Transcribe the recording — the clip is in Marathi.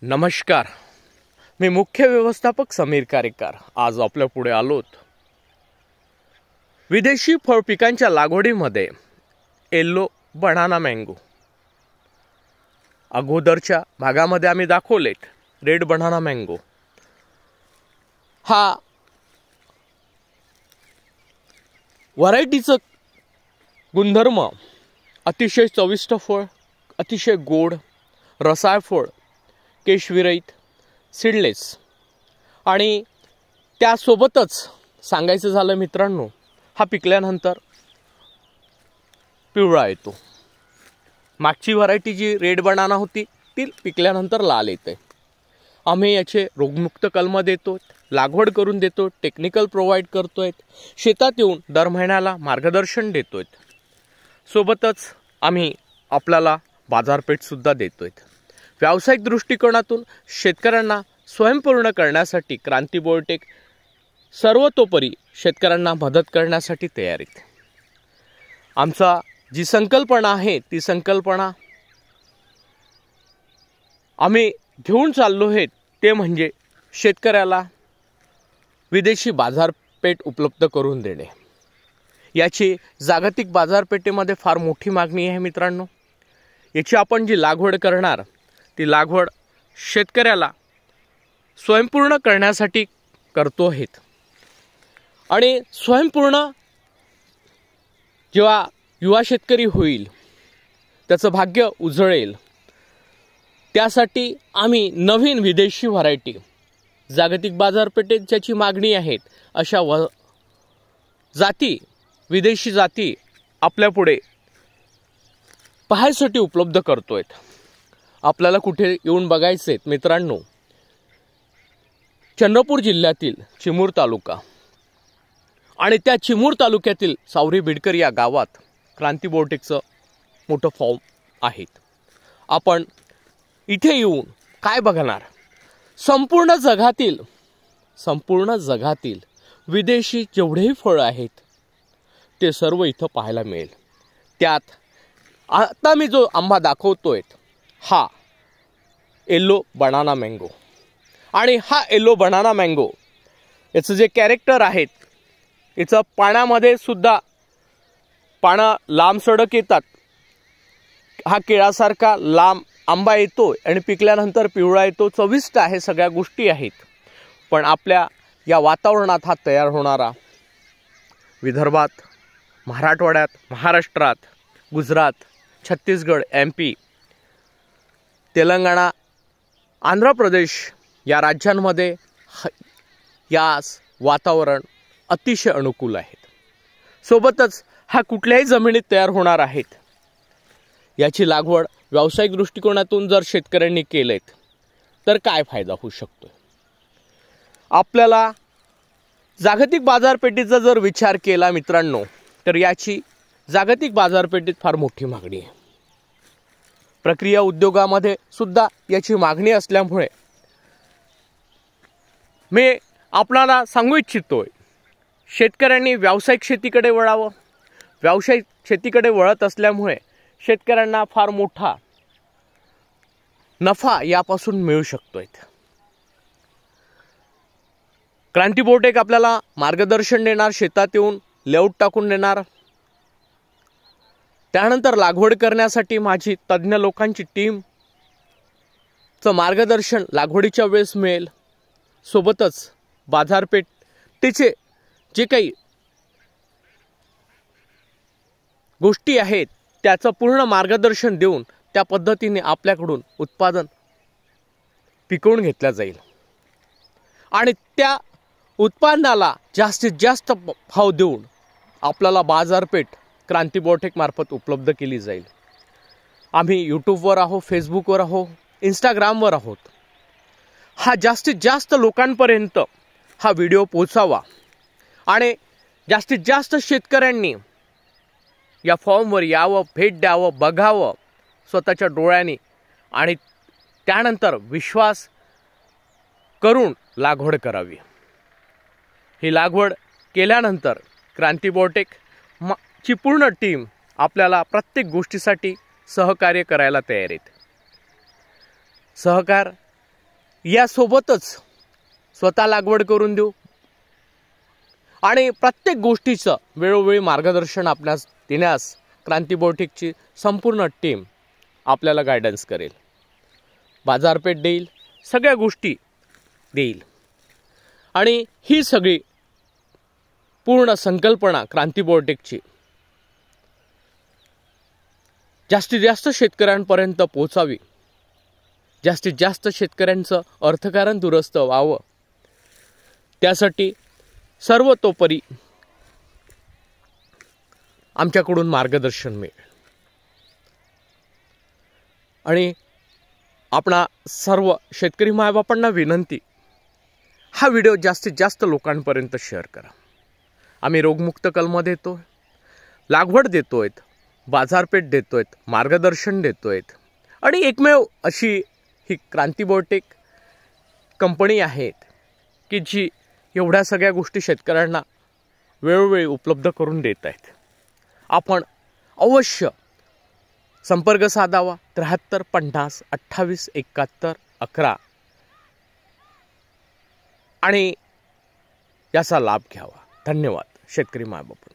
नमस्कार, मी मुख्य व्यवस्थापक समीर कारेकर आज आपल्या पुढे आलोत। विदेशी फळ पिकांच्या लागवडीमध्ये येलो बनाना मँगो अगोदरच्या भागामध्ये आम्ही दाखवलेत रेड बनाना मँगो। हा व्हरायटीचं गुणधर्म अतिशय चविष्ट फळ, अतिशय गोड, रसाळ फळ, केशविरहित, सीडलेस आणि त्यासोबतच सांगायचं झालं मित्रांनो, हा पिकल्यानंतर पिवळा येतो। मागची व्हरायटी जी रेड बनाना होती ती पिकल्यानंतर लाल येते। आम्ही याचे रोगमुक्त कलम देतो, लागवड करून देतो, टेक्निकल प्रोव्हाइड करतोय, शेतात येऊन दर महिन्याला मार्गदर्शन देतोय, सोबतच आम्ही आपल्याला बाजारपेठ सुद्धा देतोय। व्यावसायिक दृष्टिकोनातून शेतकऱ्यांना स्वयंपूर्ण करण्यासाठी क्रांती बायोटेक सर्वतोपरी शेतकऱ्यांना मदत करण्यासाठी तयार आहे। आमचा जी संकल्पना आहे ती संकल्पना आम्ही घेऊन चाललो आहे ते म्हणजे शेतकऱ्याला विदेशी बाजारपेठ उपलब्ध करून देणे। याची जागतिक बाजारपेठेमध्ये फार मोठी मागणी आहे मित्रांनो। याची आपण जी लागवड करणार ती लागवड शेतकऱ्याला स्वयंपूर्ण करण्यासाठी करतो आहेत आणि स्वयंपूर्ण जेव्हा युवा शेतकरी होईल त्याचं भाग्य उजळेल, त्यासाठी आम्ही नवीन विदेशी व्हरायटी जागतिक बाजारपेठेत ज्याची मागणी आहे अशा जाती, विदेशी जाती आपल्यापुढे पाहायसाठी उपलब्ध करतोय। आपल्याला कुठे येऊन बघायचे मित्रांनो, चंद्रपूर जिल्ह्यातील चिमूर तालुका आणि त्या चिमूर तालुक्यातील सावरी बिडकर या गावात क्रांती बायोटेकचं मोठं फॉर्म आहे। आपण इथे येऊन काय बघणार, संपूर्ण जगातील विदेशी जेवढेही फळ आहेत ते सर्व इथं पाहायला मिळेल। त्यात आता मी जो आंबा दाखवतोय हा येलो बनाना मँगो आणि हा येलो बनाना मँगो याचं जे कॅरेक्टर आहेत, याचं पाण्यामध्ये सुद्धा पानं लांब सडक येतात, हा केळासारखा लांब आंबा येतो आणि पिकल्यानंतर पिवळा येतो, चविष्ट आहे, सगळ्या गोष्टी आहेत। पण आपल्या या वातावरणात हा तयार होणारा विदर्भात, मराठवाड्यात, महाराष्ट्रात, गुजरात, छत्तीसगड, MP, तेलंगणा, आंध्र प्रदेश या राज्यांमध्ये यास वातावरण अतिशय अनुकूल आहे। सोबतच हा कुठल्याही जमिनीत तयार होणार आहेत। याची लागवड व्यावसायिक दृष्टिकोनातून जर शेतकऱ्यांनी केलेत तर काय फायदा होऊ शकतो। आपल्याला जागतिक बाजारपेठेचा जर विचार केला मित्रांनो तर याची जागतिक बाजारपेठेत फार मोठी मागणी आहे। प्रक्रिया उद्योगामध्ये सुद्धा याची मागणी असल्यामुळे मी आपल्याला सांगू इच्छितोय, शेतकऱ्यांनी व्यावसायिक शेतीकडे वळावं। व्यावसायिक शेतीकडे वळत असल्यामुळे शेतकऱ्यांना फार मोठा नफा यापासून मिळू शकतोय। क्रांती बायोटेक आपल्याला मार्गदर्शन देणार, शेतात येऊन लेआउट टाकून देणार, त्यानंतर लागवड करण्यासाठी माझी तज्ञ लोकांची टीम चं मार्गदर्शन लागवडीच्या वेळेस मिळेल। सोबतच बाजारपेठेचे जे काही गोष्टी आहेत त्याचं पूर्ण मार्गदर्शन देऊन त्या पद्धतीने आपल्याकडून उत्पादन पिकवून घेतलं जाईल आणि त्या उत्पादनाला जास्तीत जास्त भाव देऊन आपल्याला बाजारपेठ क्रांती बायोटेक मार्फत उपलब्ध केली जाईल। आम्ही यूट्यूबवर आहोत, फेसबुकवर आहोत, इंस्टाग्रामवर आहोत। हा जास्तीत जास्त लोकांपर्यंत हा व्हिडिओ पोहोचावा आणि जास्तीत जास्त शेतकऱ्यांनी या फॉर्मवर यावं, भेट द्यावं, बघावं स्वतःच्या डोळ्यांनी आणि त्यानंतर विश्वास करून लागवड करावी। ही लागवड केल्यानंतर क्रांती बायोटेक ची पूर्ण टीम आपल्याला प्रत्येक गोष्टीसाठी सहकार्य करायला तयार आहेत। सहकार यासोबतच स्वतः लागवड करून देऊ आणि प्रत्येक गोष्टीचं वेळोवेळी मार्गदर्शन आपणास देण्यास क्रांती बायोटेकची संपूर्ण टीम आपल्याला गायडन्स करेल, बाजारपेठ देईल, सगळ्या गोष्टी देईल. आणि ही सगळी पूर्ण संकल्पना क्रांती बायोटेकची जास्तीत जास्त शेतकऱ्यांपर्यंत पोहोचावी, जास्तीत जास्त शेतकऱ्यांचं अर्थकारण दुरुस्त व्हावं, त्यासाठी सर्वतोपरी आमच्याकडून मार्गदर्शन मिळेल. आणि आपणा सर्व शेतकरी मायबापांना विनंती, हा व्हिडिओ जास्तीत जास्त लोकांपर्यंत शेअर करा. आम्ही रोगमुक्त कलम देतोय, लागवड देतोय, बाजारपेठ देतोय, मार्गदर्शन देतोय आणि एकमेव अशी ही क्रांती बायोटेक कंपनी आहे की जी एवढ्या सगळ्या गोष्टी शेतकऱ्यांना वेळोवेळी उपलब्ध करून देत आहेत. आपण अवश्य संपर्क साधावा 73 50 28 71 11 आणि याचा लाभ घ्यावा. धन्यवाद शेतकरी मायबाप.